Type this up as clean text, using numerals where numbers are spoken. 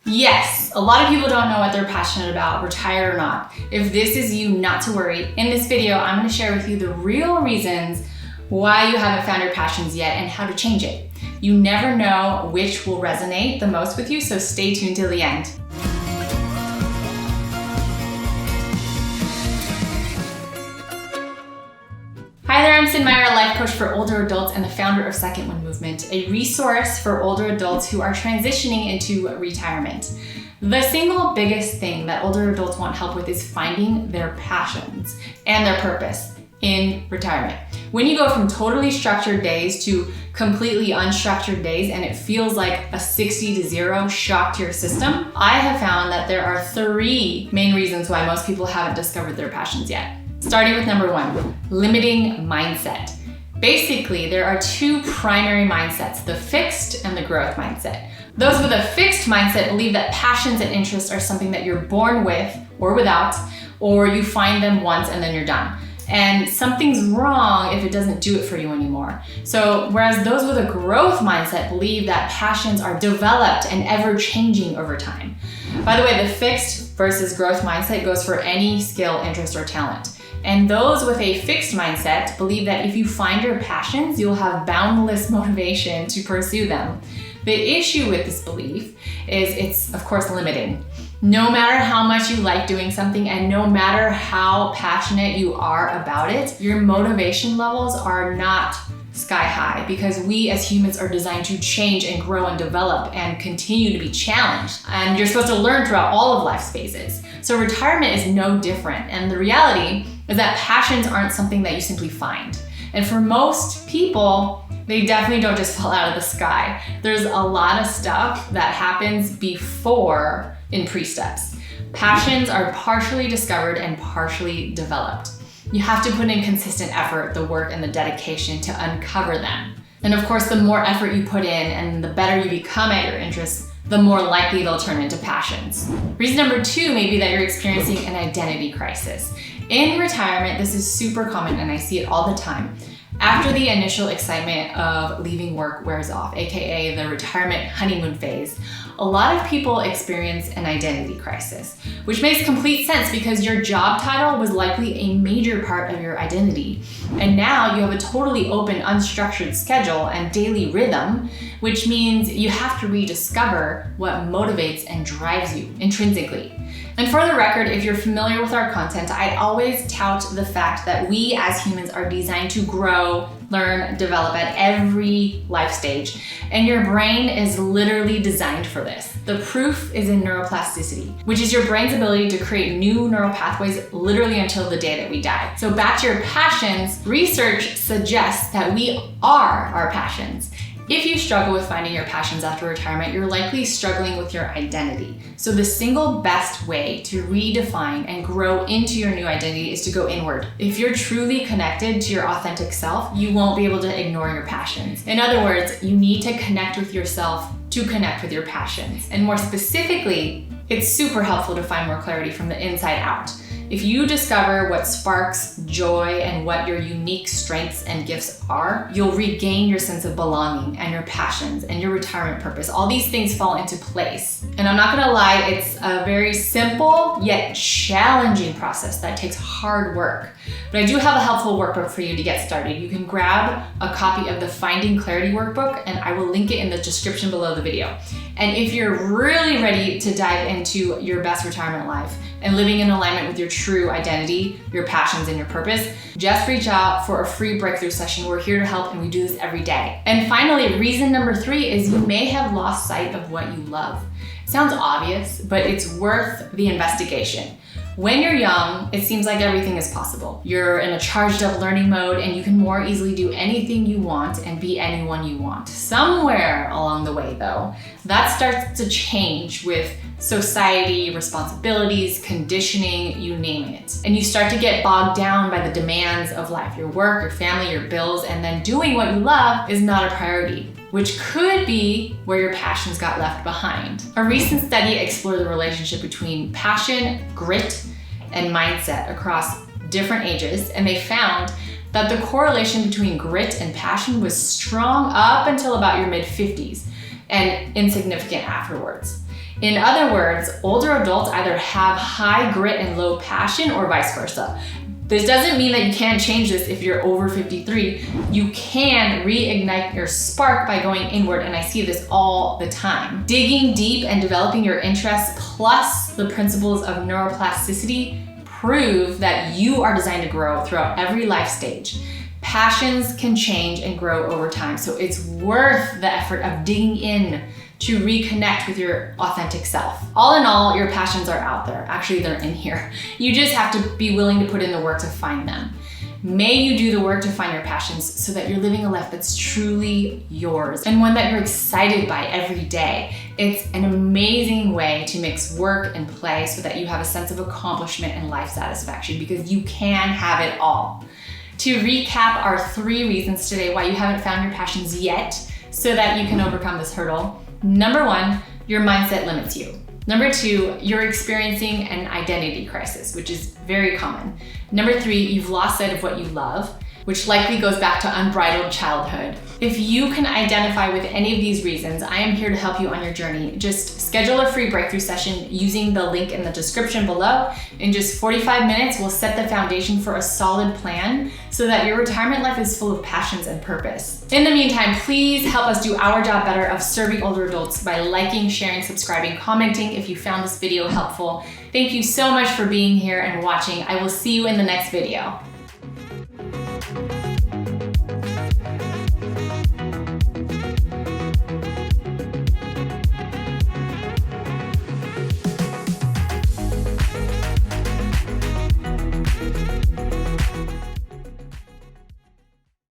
Yes, a lot of people don't know what they're passionate about, retired or not. If this is you, not to worry. In this video, I'm going to share with you the real reasons why you haven't found your passions yet and how to change it. You never know which will resonate the most with you, so stay tuned till the end. Hi there, I'm Cyn Meyer, a life coach for older adults and the founder of Second Wind Movement, a resource for older adults who are transitioning into retirement. The single biggest thing that older adults want help with is finding their passions and their purpose in retirement. When you go from totally structured days to completely unstructured days and it feels like a 60-0 shock to your system, I have found that there are 3 main reasons why most people haven't discovered their passions yet. Starting with number 1, limiting mindset. Basically, there are 2 primary mindsets, the fixed and the growth mindset. Those with a fixed mindset believe that passions and interests are something that you're born with or without, or you find them once and then you're done. And something's wrong if it doesn't do it for you anymore. So, whereas those with a growth mindset believe that passions are developed and ever-changing over time. By the way, the fixed versus growth mindset goes for any skill, interest, or talent. And those with a fixed mindset believe that if you find your passions, you'll have boundless motivation to pursue them. The issue with this belief is it's, of course, limiting. No matter how much you like doing something and no matter how passionate you are about it, your motivation levels are not sky high because we as humans are designed to change and grow and develop and continue to be challenged. And you're supposed to learn throughout all of life's phases. So retirement is no different. And the reality is that passions aren't something that you simply find. And for most people, they definitely don't just fall out of the sky. There's a lot of stuff that happens before in pre-steps. Passions are partially discovered and partially developed. You have to put in consistent effort, the work, and the dedication to uncover them. And of course, the more effort you put in and the better you become at your interests, the more likely they'll turn into passions. Reason number 2 may be that you're experiencing an identity crisis. In retirement, this is super common and I see it all the time. After the initial excitement of leaving work wears off, aka the retirement honeymoon phase, a lot of people experience an identity crisis, which makes complete sense because your job title was likely a major part of your identity. And now you have a totally open, unstructured schedule and daily rhythm, which means you have to rediscover what motivates and drives you intrinsically. And for the record, if you're familiar with our content, I always tout the fact that we as humans are designed to grow, learn, develop at every life stage. And your brain is literally designed for this. The proof is in neuroplasticity, which is your brain's ability to create new neural pathways literally until the day that we die. So back to your passions, research suggests that we are our passions. If you struggle with finding your passions after retirement, you're likely struggling with your identity. So the single best way to redefine and grow into your new identity is to go inward. If you're truly connected to your authentic self, you won't be able to ignore your passions. In other words, you need to connect with yourself to connect with your passions. And more specifically, it's super helpful to find more clarity from the inside out. If you discover what sparks joy and what your unique strengths and gifts are, you'll regain your sense of belonging and your passions and your retirement purpose. All these things fall into place. And I'm not gonna lie, it's a very simple yet challenging process that takes hard work. But I do have a helpful workbook for you to get started. You can grab a copy of the Finding Clarity workbook and I will link it in the description below the video. And if you're really ready to dive into your best retirement life and living in alignment with your true identity, your passions, and your purpose, just reach out for a free breakthrough session. We're here to help and we do this every day. And finally, reason number 3 is you may have lost sight of what you love. It sounds obvious, but it's worth the investigation. When you're young, it seems like everything is possible. You're in a charged up learning mode and you can more easily do anything you want and be anyone you want. Somewhere along the way though, that starts to change with society, responsibilities, conditioning, you name it. And you start to get bogged down by the demands of life, your work, your family, your bills, and then doing what you love is not a priority, which could be where your passions got left behind. A recent study explored the relationship between passion, grit, and mindset across different ages, and they found that the correlation between grit and passion was strong up until about your mid-50s and insignificant afterwards. In other words, older adults either have high grit and low passion or vice versa. This doesn't mean that you can't change this if you're over 53. You can reignite your spark by going inward, and I see this all the time. Digging deep and developing your interests plus the principles of neuroplasticity prove that you are designed to grow throughout every life stage. Passions can change and grow over time, so it's worth the effort of digging in to reconnect with your authentic self. All in all, your passions are out there. Actually, they're in here. You just have to be willing to put in the work to find them. May you do the work to find your passions so that you're living a life that's truly yours and one that you're excited by every day. It's an amazing way to mix work and play so that you have a sense of accomplishment and life satisfaction, because you can have it all. To recap our 3 reasons today why you haven't found your passions yet so that you can overcome this hurdle. Number 1, your mindset limits you. Number 2, you're experiencing an identity crisis, which is very common. Number 3, you've lost sight of what you love, which likely goes back to unbridled childhood. If you can identify with any of these reasons, I am here to help you on your journey. Just schedule a free breakthrough session using the link in the description below. In just 45 minutes, we'll set the foundation for a solid plan so that your retirement life is full of passions and purpose. In the meantime, please help us do our job better of serving older adults by liking, sharing, subscribing, commenting if you found this video helpful. Thank you so much for being here and watching. I will see you in the next video.